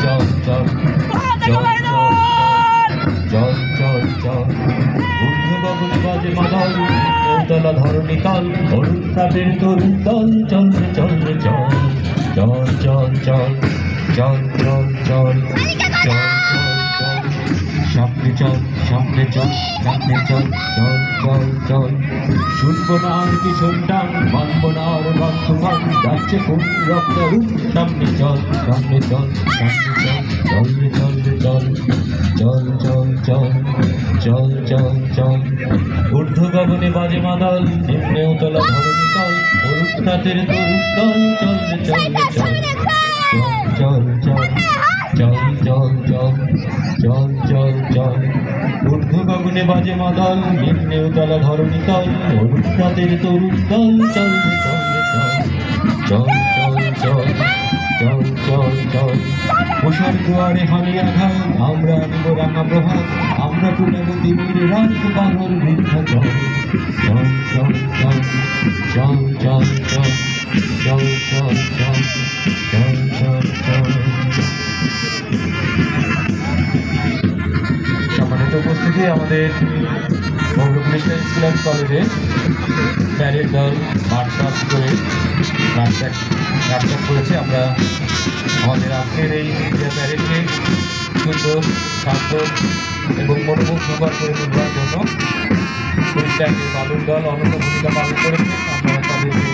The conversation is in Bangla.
চল চল চল চল চল চল ঊর্ধ্ব গগনে বাজে মাদল দোতলা ধরণী তল অরুণ প্রাতের তরুণ দল চল চল চল চল চল চল চল চল চল চল চল সামনে চল সামনে চল সামনে চল চল চল চল শুনবো না আর কিশোর টান মানবো না আর বন্ধুবান যাচ্ছে কোন রক্তরূপ সামনে চল সামনে চল সামনে চল চল চল চল চল চল চল চল চল ঊর্ধ্ব গগনে বাজে মাদল নিম্নে উতলা ধরণী তল অরুণ রাতের তরুণ দল চল চল চল চল চল চল চল চল চল চল চল ঊর্ধ্ব গগনে বাজে মাদল নিম্নে উতলা ধরণী তল অরুণ রাতের তরুণ দল চল চল চল চল চল চল চল চল উষার দুয়ারে হানি আঘাত আমরা নিব রাঙা প্রভাত আমরা টুটাবো দিনের রাত বাংলার বৃদ্ধা চল চল চল চল চল চল চল চল চল চল চল চল চল সম্মানিত উপস্থিতি আমাদের বঙ্গপুলিশ স্কুল অ্যান্ড কলেজে প্যারেড দল মার্চ পাস্ট করে নাটক করেছে। আমরা আমাদের আজকের এই প্যারেডকে সুন্দর শান্ত এবং মনোমুগ্ধকর করে তোলার জন্য পুলিশ বালুর দল অনন্য ভূমিকা পালন করেছে। আমরা তাদেরকে